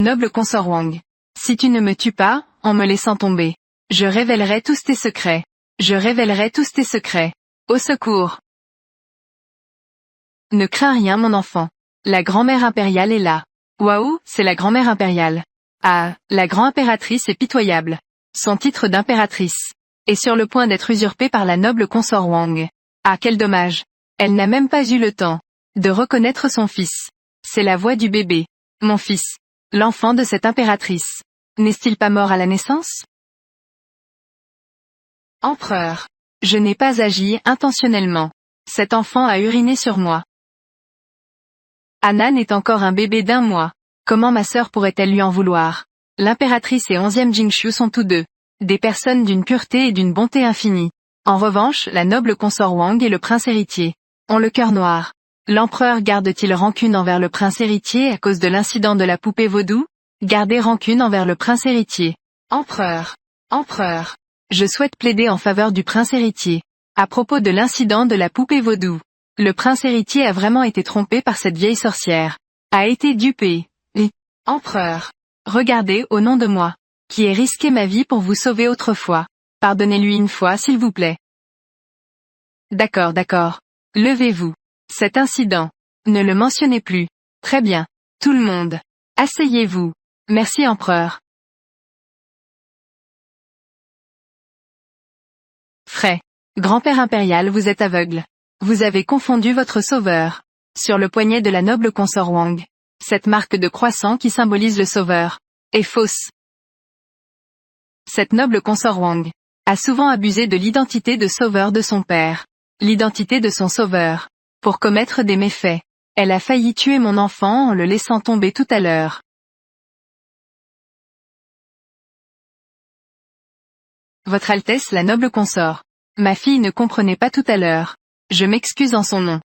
Noble consort Wang. Si tu ne me tues pas, en me laissant tomber, je révélerai tous tes secrets. Je révélerai tous tes secrets. Au secours. Ne crains rien mon enfant. La grand-mère impériale est là. Waouh, c'est la grand-mère impériale. Ah, la grand-impératrice est pitoyable. Son titre d'impératrice est sur le point d'être usurpé par la noble consort Wang. Ah quel dommage. Elle n'a même pas eu le temps de reconnaître son fils. C'est la voix du bébé. Mon fils. L'enfant de cette impératrice. N'est-il pas mort à la naissance? Empereur. Je n'ai pas agi intentionnellement. Cet enfant a uriné sur moi. Anan est encore un bébé d'1 mois. Comment ma sœur pourrait-elle lui en vouloir? L'impératrice et 11e Jingshu sont tous deux des personnes d'une pureté et d'une bonté infinie. En revanche, la noble consort Wang et le prince héritier ont le cœur noir. L'empereur garde-t-il rancune envers le prince héritier à cause de l'incident de la poupée vaudou? Gardez rancune envers le prince héritier. Empereur. Empereur. Je souhaite plaider en faveur du prince héritier. À propos de l'incident de la poupée vaudou. Le prince héritier a vraiment été trompé par cette vieille sorcière. A été dupé. Empereur. Regardez au nom de moi, qui ai risqué ma vie pour vous sauver autrefois. Pardonnez-lui une fois s'il vous plaît. D'accord, d'accord. Levez-vous. Cet incident. Ne le mentionnez plus. Très bien. Tout le monde. Asseyez-vous. Merci empereur. Frais. Grand-père impérial vous êtes aveugle. Vous avez confondu votre sauveur. Sur le poignet de la noble consort Wang. Cette marque de croissant qui symbolise le sauveur est fausse. Cette noble consort Wang a souvent abusé de l'identité de sauveur de son père. L'identité de son sauveur. Pour commettre des méfaits. Elle a failli tuer mon enfant en le laissant tomber tout à l'heure. Votre Altesse la noble consort. Ma fille ne comprenait pas tout à l'heure. Je m'excuse en son nom.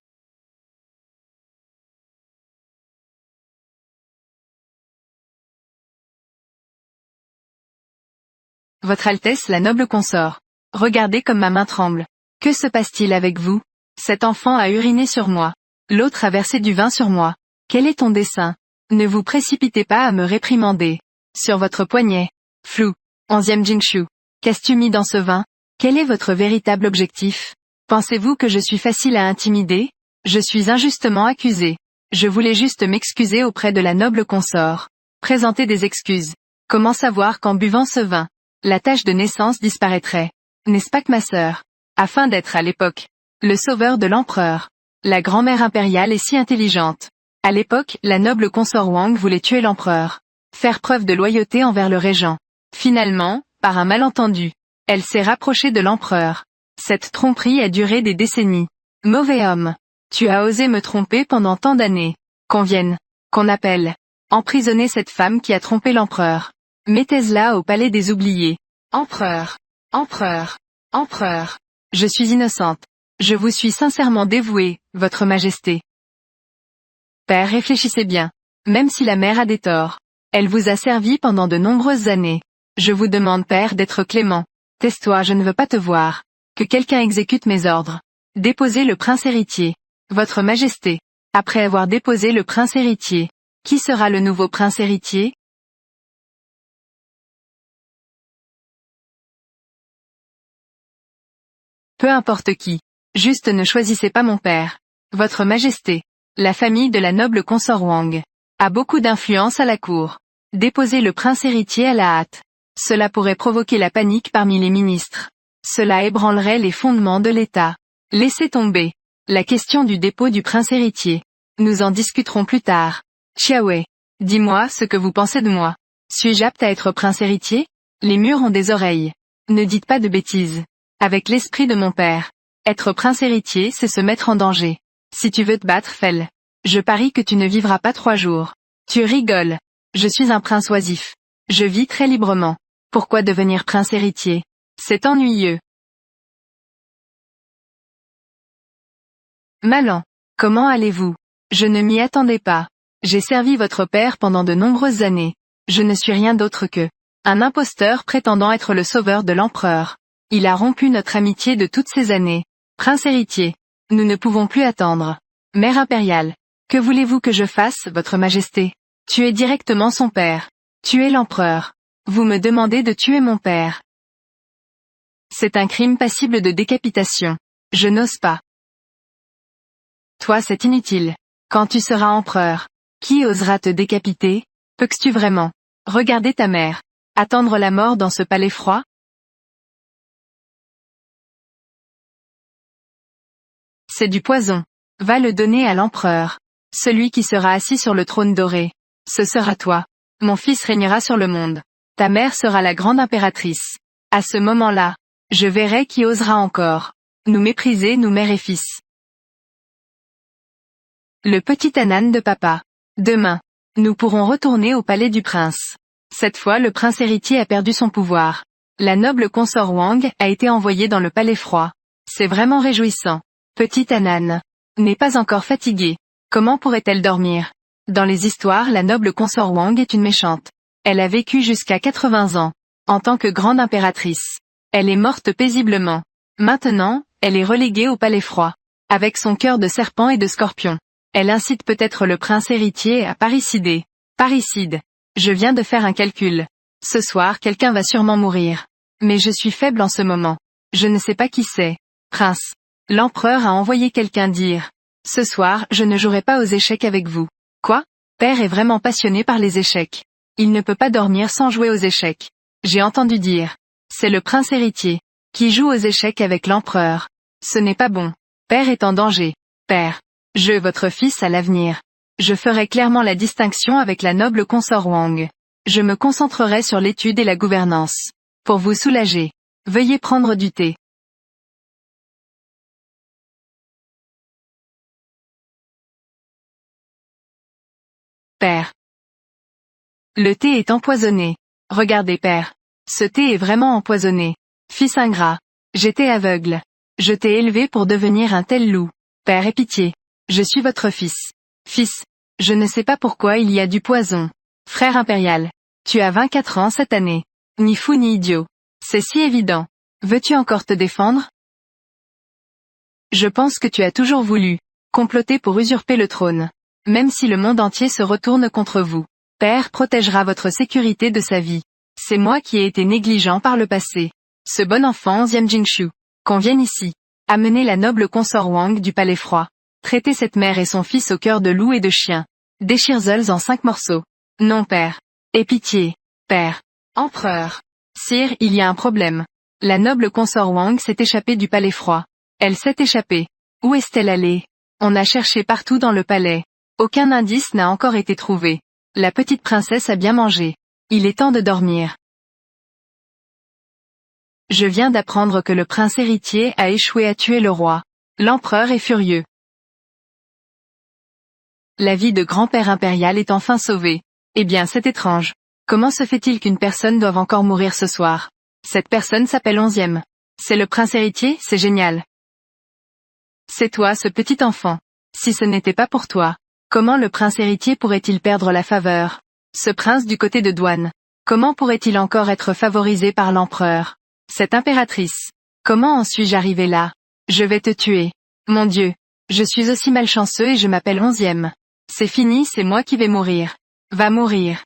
Votre Altesse la noble consort. Regardez comme ma main tremble. Que se passe-t-il avec vous? Cet enfant a uriné sur moi. L'autre a versé du vin sur moi. Quel est ton dessein? Ne vous précipitez pas à me réprimander. Sur votre poignet. Flou. 11e Jingshu. Qu'as-tu mis dans ce vin? Quel est votre véritable objectif? Pensez-vous que je suis facile à intimider? Je suis injustement accusé. Je voulais juste m'excuser auprès de la noble consort. Présenter des excuses. Comment savoir qu'en buvant ce vin, la tache de naissance disparaîtrait? N'est-ce pas que ma sœur? Afin d'être à l'époque le sauveur de l'empereur. La grand-mère impériale est si intelligente. À l'époque, la noble consort Wang voulait tuer l'empereur. Faire preuve de loyauté envers le régent. Finalement, par un malentendu, elle s'est rapprochée de l'empereur. Cette tromperie a duré des décennies. Mauvais homme. Tu as osé me tromper pendant tant d'années. Qu'on appelle. Emprisonner cette femme qui a trompé l'empereur. Mettez-la au palais des oubliés. Empereur. Empereur. Empereur. Je suis innocente. Je vous suis sincèrement dévouée, votre majesté. Père, réfléchissez bien. Même si la mère a des torts, elle vous a servi pendant de nombreuses années. Je vous demande, père, d'être clément. Tais-toi, je ne veux pas te voir. Que quelqu'un exécute mes ordres. Déposez le prince héritier. Votre majesté. Après avoir déposé le prince héritier. Qui sera le nouveau prince héritier? Peu importe qui. Juste ne choisissez pas mon père. Votre majesté. La famille de la noble consort Wang a beaucoup d'influence à la cour. Déposez le prince héritier à la hâte. Cela pourrait provoquer la panique parmi les ministres. Cela ébranlerait les fondements de l'État. Laissez tomber. La question du dépôt du prince héritier. Nous en discuterons plus tard. Xiaowei. Dis-moi ce que vous pensez de moi. Suis-je apte à être prince héritier? Les murs ont des oreilles. Ne dites pas de bêtises. Avec l'esprit de mon père. Être prince héritier, c'est se mettre en danger. Si tu veux te battre, fais-le. Je parie que tu ne vivras pas 3 jours. Tu rigoles. Je suis un prince oisif. Je vis très librement. Pourquoi devenir prince héritier? C'est ennuyeux. Malan. Comment allez-vous? Je ne m'y attendais pas. J'ai servi votre père pendant de nombreuses années. Je ne suis rien d'autre que un imposteur prétendant être le sauveur de l'empereur. Il a rompu notre amitié de toutes ces années. Prince héritier. Nous ne pouvons plus attendre. Mère impériale. Que voulez-vous que je fasse, votre majesté? Tu es directement son père. Tu es l'empereur. Vous me demandez de tuer mon père. C'est un crime passible de décapitation. Je n'ose pas. Toi, c'est inutile. Quand tu seras empereur, qui osera te décapiter? Peux-tu vraiment regarder ta mère attendre la mort dans ce palais froid? C'est du poison. Va le donner à l'empereur. Celui qui sera assis sur le trône doré. Ce sera toi. Mon fils régnera sur le monde. Ta mère sera la grande impératrice. À ce moment-là, je verrai qui osera encore nous mépriser, nous mère et fils. Le petit âne de papa. Demain, nous pourrons retourner au palais du prince. Cette fois, le prince héritier a perdu son pouvoir. La noble consort Wang a été envoyée dans le palais froid. C'est vraiment réjouissant. Petite âne n'est pas encore fatiguée. Comment pourrait-elle dormir? Dans les histoires, la noble consort Wang est une méchante. Elle a vécu jusqu'à 80 ans. En tant que grande impératrice. Elle est morte paisiblement. Maintenant, elle est reléguée au palais froid. Avec son cœur de serpent et de scorpion. Elle incite peut-être le prince héritier à parricider. Parricide. Je viens de faire un calcul. Ce soir, quelqu'un va sûrement mourir. Mais je suis faible en ce moment. Je ne sais pas qui c'est. Prince. L'empereur a envoyé quelqu'un dire. Ce soir, je ne jouerai pas aux échecs avec vous. Quoi? Père est vraiment passionné par les échecs. Il ne peut pas dormir sans jouer aux échecs. J'ai entendu dire. C'est le prince héritier qui joue aux échecs avec l'empereur. Ce n'est pas bon. Père est en danger. Père. Votre fils à l'avenir. Je ferai clairement la distinction avec la noble consort Wang. Je me concentrerai sur l'étude et la gouvernance. Pour vous soulager. Veuillez prendre du thé. Père. Le thé est empoisonné. Regardez père. Ce thé est vraiment empoisonné. Fils ingrat. J'étais aveugle. Je t'ai élevé pour devenir un tel loup. Père, aie pitié. Je suis votre fils. Fils. Je ne sais pas pourquoi il y a du poison. Frère impérial. Tu as 24 ans cette année. Ni fou ni idiot. C'est si évident. Veux-tu encore te défendre? Je pense que tu as toujours voulu comploter pour usurper le trône. Même si le monde entier se retourne contre vous. Père protégera votre sécurité de sa vie. C'est moi qui ai été négligent par le passé. Ce bon enfant Xian Jingshu. Qu'on vienne ici. Amener la noble consort Wang du palais froid. Traiter cette mère et son fils au cœur de loup et de chien. Déchire-els en 5 morceaux. Non père. Aie pitié. Père. Empereur. Sire, il y a un problème. La noble consort Wang s'est échappée du palais froid. Elle s'est échappée. Où est-elle allée? On a cherché partout dans le palais. Aucun indice n'a encore été trouvé. La petite princesse a bien mangé. Il est temps de dormir. Je viens d'apprendre que le prince héritier a échoué à tuer le roi. L'empereur est furieux. La vie de grand-père impérial est enfin sauvée. Eh bien, c'est étrange. Comment se fait-il qu'une personne doive encore mourir ce soir? Cette personne s'appelle 11e. C'est le prince héritier, c'est génial. C'est toi ce petit enfant. Si ce n'était pas pour toi, comment le prince héritier pourrait-il perdre la faveur? Ce prince du côté de Douane. Comment pourrait-il encore être favorisé par l'empereur? Cette impératrice. Comment en suis-je arrivé là? Je vais te tuer. Mon Dieu. Je suis aussi malchanceux et je m'appelle 11e. C'est fini, c'est moi qui vais mourir. Va mourir.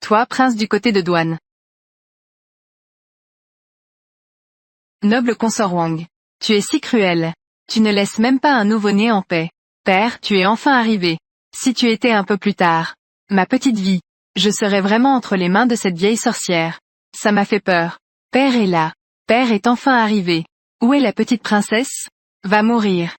Toi, prince du côté de Douane. Noble consort Wang. Tu es si cruel. Tu ne laisses même pas un nouveau-né en paix. Père, tu es enfin arrivé. Si tu étais un peu plus tard. Ma petite vie. Je serais vraiment entre les mains de cette vieille sorcière. Ça m'a fait peur. Père est là. Père est enfin arrivé. Où est la petite princesse? Va mourir.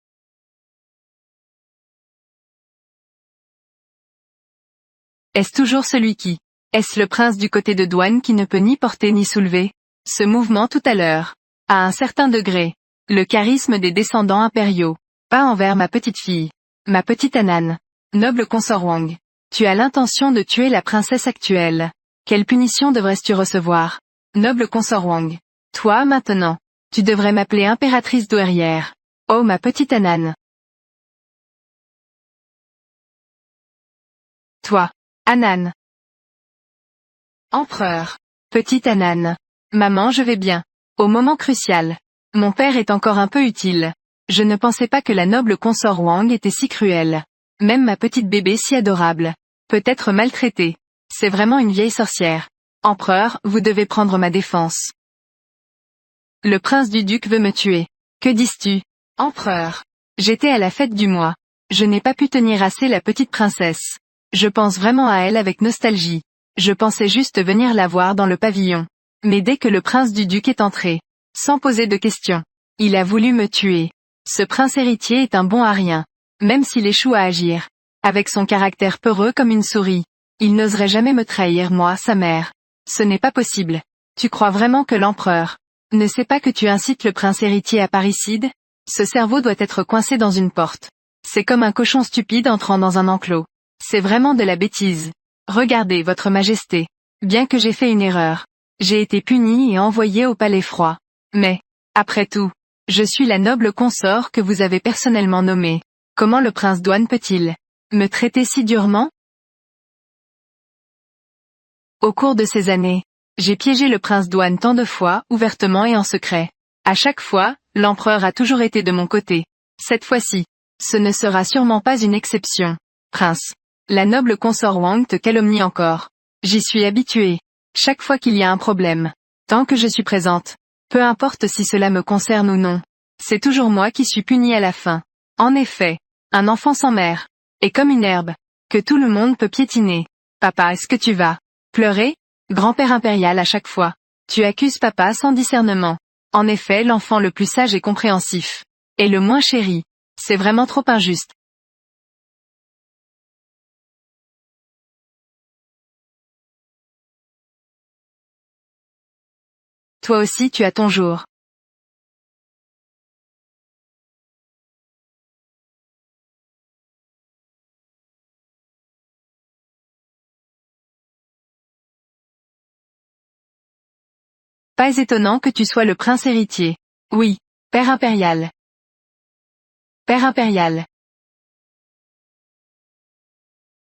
Est-ce toujours celui qui? Est-ce le prince du côté de Douane qui ne peut ni porter ni soulever? Ce mouvement tout à l'heure. À un certain degré. Le charisme des descendants impériaux. Pas envers ma petite fille. Ma petite Anan. Noble consort Wang. Tu as l'intention de tuer la princesse actuelle. Quelle punition devrais-tu recevoir? Noble consort Wang. Toi maintenant. Tu devrais m'appeler impératrice douairière. Oh ma petite Anan. Toi. Anan. Empereur. Petite Anan. Maman je vais bien. Au moment crucial. Mon père est encore un peu utile. Je ne pensais pas que la noble consort Wang était si cruelle. Même ma petite bébé si adorable. Peut être maltraitée. C'est vraiment une vieille sorcière. Empereur, vous devez prendre ma défense. Le prince du duc veut me tuer. Que dis-tu? Empereur. J'étais à la fête du mois. Je n'ai pas pu tenir assez la petite princesse. Je pense vraiment à elle avec nostalgie. Je pensais juste venir la voir dans le pavillon. Mais dès que le prince du duc est entré, sans poser de questions, il a voulu me tuer. Ce prince héritier est un bon à rien. Même s'il échoue à agir. Avec son caractère peureux comme une souris. Il n'oserait jamais me trahir, moi, sa mère. Ce n'est pas possible. Tu crois vraiment que l'empereur ne sait pas que tu incites le prince héritier à parricide? Ce cerveau doit être coincé dans une porte. C'est comme un cochon stupide entrant dans un enclos. C'est vraiment de la bêtise. Regardez, votre majesté. Bien que j'ai fait une erreur. J'ai été puni et envoyé au palais froid. Mais, après tout, je suis la noble consort que vous avez personnellement nommée. Comment le prince Douane peut-il me traiter si durement? Au cours de ces années, j'ai piégé le prince Douane tant de fois, ouvertement et en secret. À chaque fois, l'empereur a toujours été de mon côté. Cette fois-ci, ce ne sera sûrement pas une exception. Prince. La noble consort Wang te calomnie encore. J'y suis habitué. Chaque fois qu'il y a un problème. Tant que je suis présente. Peu importe si cela me concerne ou non. C'est toujours moi qui suis puni à la fin. En effet. Un enfant sans mère. Est comme une herbe. Que tout le monde peut piétiner. Papa, est-ce que tu vas pleurer? Grand-père impérial à chaque fois. Tu accuses papa sans discernement. En effet, l'enfant le plus sage et compréhensif. Et le moins chéri. C'est vraiment trop injuste. Toi aussi tu as ton jour. Pas étonnant que tu sois le prince héritier. Oui. Père impérial. Père impérial.